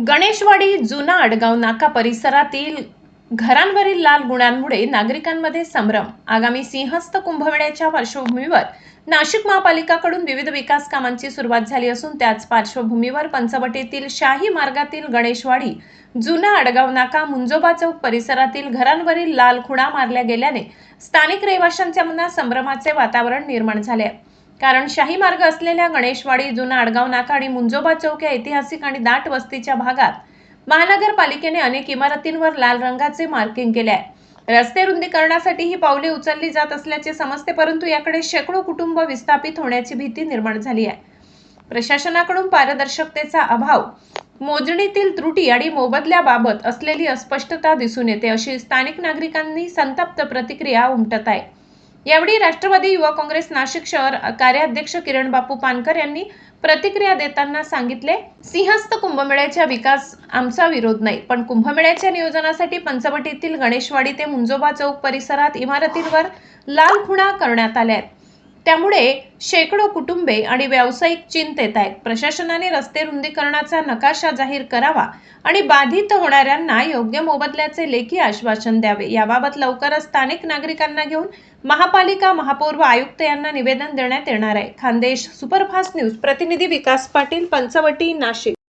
गणेशवाडी जुना आडगाव नाका परिसरातील घरांवरील लाल गुणांमुळे नागरिकांमध्ये संभ्रम। आगामी सिंहस्थ कुंभमेळ्याच्या पार्श्वभूमीवर नाशिक महापालिकाकडून विविध विकास कामांची सुरुवात झाली असून त्याच पार्श्वभूमीवर पंचवटीतील शाही मार्गातील गणेशवाडी जुना आडगाव नाका मुंजोबा चौक परिसरातील घरांवरील लाल खुणा मारल्या गेल्याने स्थानिक रहिवाशांच्या मनात संभ्रमाचे वातावरण निर्माण झाले आहे। कारण शाही मार्ग असलेल्या गणेशवाडी जुना आडगाव नाका आणि मुंजोबा चौक या ऐतिहासिक आणि दाट वस्तीच्या भागात महानगरपालिकेने अनेक इमारतींवर लाल रंगाचे मार्किंग केले आहे। रस्ते रुंदीकरणासाठी ही पावले उचलली जात असल्याचे समजते, परंतु याकडे शेकडो कुटुंब विस्थापित होण्याची भीती निर्माण झाली आहे। प्रशासनाकडून पारदर्शकतेचा अभाव, मोजणीतील त्रुटी आणि मोबदल्याबाबत असलेली अस्पष्टता दिसून येते, अशी स्थानिक नागरिकांनी संतप्त प्रतिक्रिया उमटत आहे। यावेळी राष्ट्रवादी युवा काँग्रेस नाशिक शहर कार्याध्यक्ष किरण बापू पानकर यांनी प्रतिक्रिया देताना सांगितले, सिंहस्थ कुंभमेळ्याच्या विकास आमचा विरोध नाही, पण कुंभमेळ्याच्या नियोजनासाठी पंचवटीतील गणेशवाडी ते मुंजोबा चौक परिसरात इमारतींवर लाल खुणा करण्यात आल्या आहेत। त्यामुळे शेकडो कुटुंबे आणि व्यावसायिक चिंतेत आहेत। प्रशासनाने रस्ते रुंदीकरणाचा नकाशा जाहीर करावा आणि बाधित होणाऱ्यांना योग्य मोबदल्याचे लेखी आश्वासन द्यावे। याबाबत लवकरच स्थानिक नागरिकांना घेऊन महापालिका, महापौर व आयुक्त यांना निवेदन देण्यात येणार आहे। खानदेश सुपरफास्ट न्यूज प्रतिनिधी विकास पाटील, पंचवटी, नाशिक।